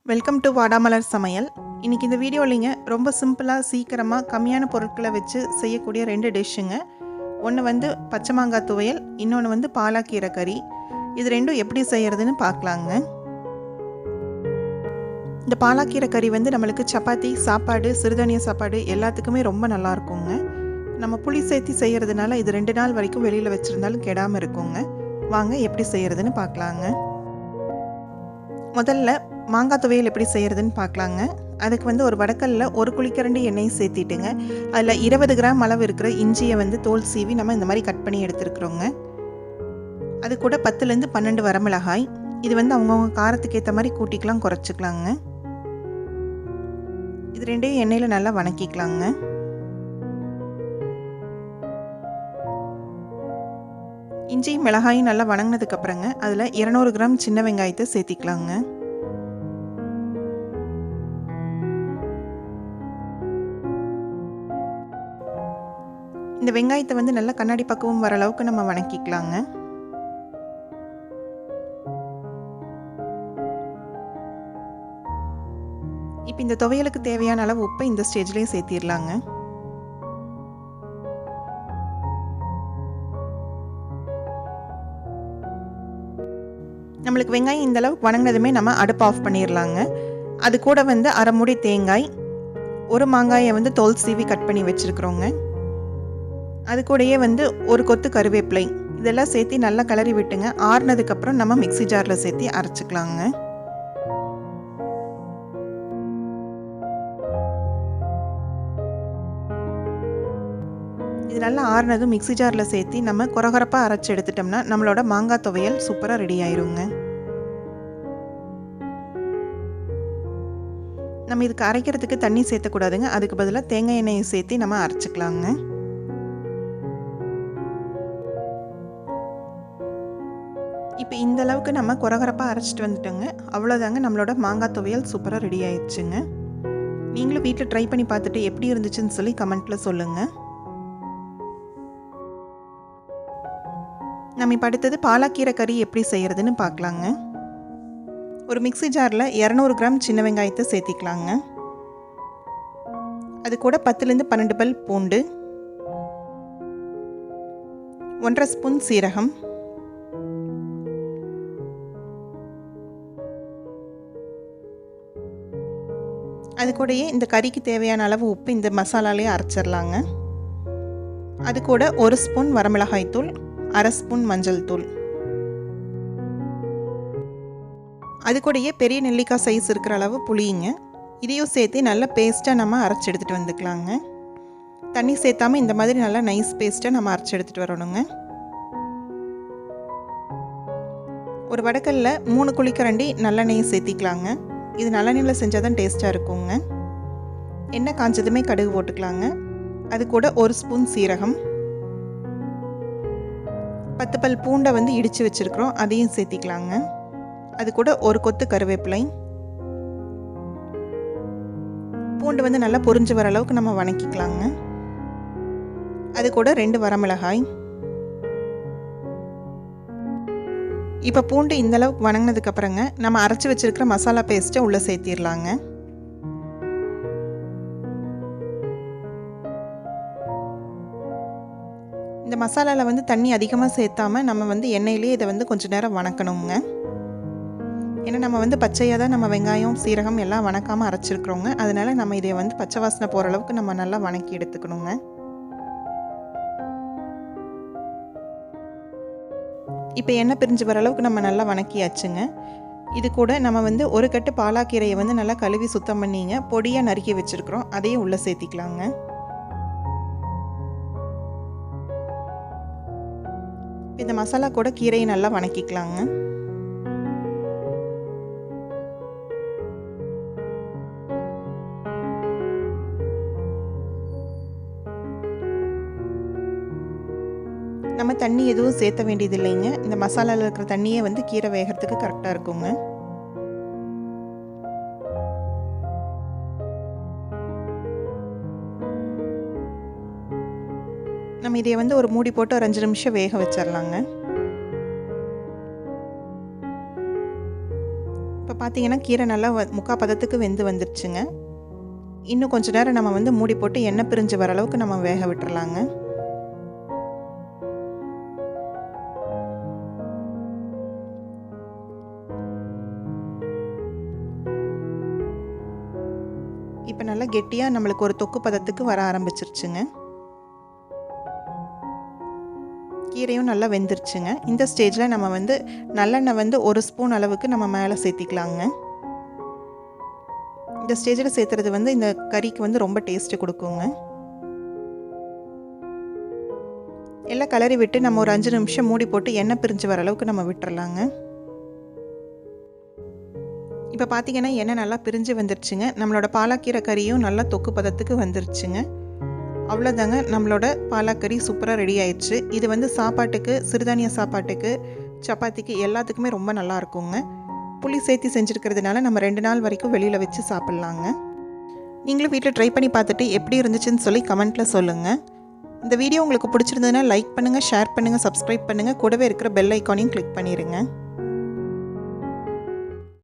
Welcome to வாடாமலர் சமையல். இன்றைக்கி இந்த வீடியோலிங்க ரொம்ப சிம்பிளாக சீக்கிரமாக கம்மியான பொருட்களை வச்சு செய்யக்கூடிய 2 டிஷ்ஷுங்க. ஒன்று வந்து பச்சை மாங்காய் துவையல், இன்னொன்று வந்து பாலாக்கீரை கறி. இது ரெண்டும் எப்படி செய்கிறதுன்னு பார்க்கலாங்க. இந்த பாலாக்கீரை கறி வந்து நம்மளுக்கு சப்பாத்தி, சாப்பாடு, சிறுதானிய சாப்பாடு எல்லாத்துக்குமே ரொம்ப நல்லாயிருக்குங்க. நம்ம புளி சேர்த்து செய்கிறதுனால இது 2 நாள் வரைக்கும் வெளியில் வச்சுருந்தாலும் கெடாமல் இருக்குங்க. வாங்க எப்படி செய்கிறதுன்னு பார்க்கலாங்க. முதல்ல மாங்காய் துவையல் எப்படி செய்கிறதுன்னு பார்க்கலாங்க. அதுக்கு வந்து ஒரு வடக்கல்ல 1 குழிக்கரண்டி எண்ணெய் சேர்த்திட்டுங்க. அதில் 20 கிராம் அளவு இருக்கிற இஞ்சியை வந்து தோல் சீவி நம்ம இந்த மாதிரி கட் பண்ணி எடுத்துருக்குறோங்க. அது கூட 10லேருந்து 12 வரமிளகாய். இது வந்து அவங்கவுங்க காரத்துக்கு ஏற்ற மாதிரி கூட்டிக்கலாம், குறைச்சிக்கலாங்க. இது ரெண்டையும் எண்ணெயில் நல்லா வணக்கிக்கலாங்க. இஞ்சி மிளகாயும் நல்லா வணங்கினதுக்கப்புறங்க அதில் 200 கிராம் சின்ன வெங்காயத்தை சேர்த்திக்கலாங்க. இந்த வெங்காயத்தை வந்து நல்லா கண்ணாடி பக்குவம் வர அளவுக்கு நம்ம வணக்கிக்கலாங்க. இப்போ இந்த துவையலுக்கு தேவையான அளவு உப்பை இந்த ஸ்டேஜ்லேயே சேர்த்திடலாங்க. நம்மளுக்கு வெங்காயம் இந்த அளவுக்கு வணங்கினதுமே நம்ம அடுப்பு ஆஃப் பண்ணிடலாங்க. அது கூட வந்து அரை மூடி தேங்காய், ஒரு மாங்காயை வந்து தோல் சீவி கட் பண்ணி வச்சுருக்குறோங்க. அது கூடயே வந்து ஒரு கொத்து கருவேப்பிலை இதெல்லாம் சேர்த்து நல்லா கிளறி விட்டுங்க. ஆறுனதுக்கப்புறம் நம்ம மிக்ஸி ஜாரில் சேர்த்து அரைச்சிக்கலாங்க. இது நல்லா ஆறுனதும் மிக்ஸி ஜாரில் சேர்த்து நம்ம கொரகொரப்பாக அரைச்சி எடுத்துட்டோம்னா நம்மளோட மாங்காய் துவையல் சூப்பராக ரெடி ஆயிருங்க. நம்ம இதுக்கு அரைக்கிறதுக்கு தண்ணி சேர்த்தக்கூடாதுங்க. அதுக்கு பதிலாக தேங்காய் எண்ணெயை சேர்த்து நம்ம அரைச்சிக்கலாங்க. இப்போ இந்த அளவுக்கு நம்ம கொரகொரப்பாக அரைச்சிட்டு வந்துட்டோங்க. அவ்வளோதாங்க, நம்மளோட மாங்காய் துவையல் சூப்பராக ரெடி ஆயிடுச்சுங்க. நீங்களும் வீட்டில் ட்ரை பண்ணி பார்த்துட்டு எப்படி இருந்துச்சுன்னு சொல்லி கமெண்ட்டில் சொல்லுங்கள். நம்ம இப்போ அடுத்தது பாலாக்கீரை கறி எப்படி செய்கிறதுன்னு பார்க்கலாங்க. ஒரு மிக்ஸி ஜாரில் 200 கிராம் சின்ன வெங்காயத்தை சேர்த்திக்கலாங்க. அது கூட 10லேருந்து 12 பல் பூண்டு, 1½ ஸ்பூன் சீரகம், அது கூடயே இந்த கறிக்கு தேவையான அளவு உப்பு இந்த மசாலாலேயே அரைச்சிடலாங்க. அது கூட 1 ஸ்பூன் வரமிளகாய் தூள், அரை ஸ்பூன் மஞ்சள் தூள், அது கூடயே பெரிய நெல்லிக்காய் சைஸ் இருக்கிற அளவு புளிங்க. இதையும் சேர்த்து நல்லா பேஸ்ட்டாக நம்ம அரைச்சி எடுத்துகிட்டு வந்துக்கலாங்க. தண்ணி சேர்த்தாமல் இந்த மாதிரி நல்லா நைஸ் பேஸ்ட்டாக நம்ம அரைச்சி எடுத்துகிட்டு வரணுங்க. ஒரு வடக்கல்ல 3 குழிக்கரண்டி நல்லெண்ணெயை சேர்த்திக்கலாங்க. இது நல்லெண்ணெயில் செஞ்சால் தான் டேஸ்ட்டாக இருக்குங்க. எண்ணெய் காஞ்சதுமே கடுகு போட்டுக்கலாங்க. அது கூட 1 ஸ்பூன் சீரகம், 10 பல் பூண்டை வந்து இடித்து வச்சுருக்குறோம், அதையும் சேர்த்திக்கலாங்க. அது கூட ஒரு கொத்து கருவேப்பிலை. பூண்டு வந்து நல்லா பொரிஞ்சு வர அளவுக்கு நம்ம வணக்கிக்கலாங்க. அது கூட 2 வரமிளகாய். இப்போ பூண்டு இந்த அளவுக்கு வணங்கினதுக்கப்புறங்க நம்ம அரைச்சி வச்சுருக்கிற மசாலா பேஸ்ட்டை உள்ளே சேர்த்திடலாங்க. இந்த மசாலாவில் வந்து தண்ணி அதிகமாக சேர்த்தாமல் நம்ம வந்து எண்ணெயிலே இதை வந்து கொஞ்சம் நேரம் வணக்கணுங்க. ஏன்னா நம்ம வந்து பச்சையாக தான் நம்ம வெங்காயம் சீரகம் எல்லாம் வணக்காமல் அரைச்சிருக்கிறோங்க. அதனால் நம்ம இதை வந்து பச்சை வாசனை போகிற அளவுக்கு நம்ம நல்லா வணக்கி எடுத்துக்கணுங்க. இப்போ எண்ணெய் பிரிஞ்சு வர அளவுக்கு நம்ம நல்லா வணக்கியாச்சுங்க. இது கூட நம்ம வந்து ஒரு கட்டு பாலாக்கீரையை வந்து நல்லா கழுவி சுத்தம் பண்ணிங்க பொடியாக நறுக்கி வச்சுருக்குறோம், அதையும் உள்ளே சேர்த்திக்கலாங்க. இந்த மசாலா கூட கீரையை நல்லா வணக்கிக்கலாங்க. நம்ம தண்ணி எதுவும் சேர்த்த வேண்டியது இல்லைங்க. இந்த மசாலாவில் இருக்கிற தண்ணியே வந்து கீரை வேகிறதுக்கு கரெக்டாக இருக்குங்க. நம்ம இதை வந்து ஒரு மூடி போட்டு ஒரு 5 நிமிஷம் வேக வச்சிடலாங்க. இப்போ பார்த்தீங்கன்னா கீரை நல்லா முக்கால் பதத்துக்கு வெந்து வந்துருச்சுங்க. இன்னும் கொஞ்ச நேரம் நம்ம வந்து மூடி போட்டு எண்ணெய் பிரிஞ்சு வர அளவுக்கு நம்ம வேக விட்டுறலாங்க. இப்போ நல்லா கெட்டியாக நம்மளுக்கு ஒரு தொக்கு பதத்துக்கு வர ஆரம்பிச்சிருச்சுங்க. கீரையும் நல்லா வெந்துருச்சுங்க. இந்த ஸ்டேஜில் நம்ம வந்து நல்லெண்ணெய் வந்து 1 ஸ்பூன் அளவுக்கு நம்ம மேலே சேர்த்திக்கலாங்க. இந்த ஸ்டேஜில் சேர்த்துறது வந்து இந்த கறிக்கு வந்து ரொம்ப டேஸ்ட்டு கொடுக்குங்க. எல்லாம் கலரி விட்டு நம்ம ஒரு 5 நிமிஷம் மூடி போட்டு எண்ணெய் பிரிஞ்சு வர அளவுக்கு நம்ம விட்டுறலாங்க. இப்போ பார்த்தீங்கன்னா எண்ணெய் நல்லா பிரிஞ்சு வந்துருச்சுங்க. நம்மளோட பாலாக்கீரை கறியும் நல்லா தொக்கு பதத்துக்கு வந்துருச்சுங்க. அவ்வளோதாங்க, நம்மளோட பாலாக்கறி சூப்பராக ரெடி ஆயிடுச்சு. இது வந்து சாப்பாட்டுக்கு, சிறுதானிய சாப்பாட்டுக்கு, சப்பாத்திக்கு எல்லாத்துக்குமே ரொம்ப நல்லா இருக்குங்க. புளி சேர்த்து செஞ்சுருக்கிறதுனால நம்ம 2 நாள் வரைக்கும் வெளியில் வச்சு சாப்பிட்லாங்க. நீங்களும் வீட்டில் ட்ரை பண்ணி பார்த்துட்டு எப்படி இருந்துச்சுன்னு சொல்லி கமெண்ட்டில் சொல்லுங்கள். இந்த வீடியோ உங்களுக்கு பிடிச்சிருந்ததுன்னா லைக் பண்ணுங்கள், ஷேர் பண்ணுங்கள், சப்ஸ்கிரைப் பண்ணுங்கள். கூடவே இருக்கிற பெல் ஐக்கானையும் கிளிக் பண்ணிடுங்க.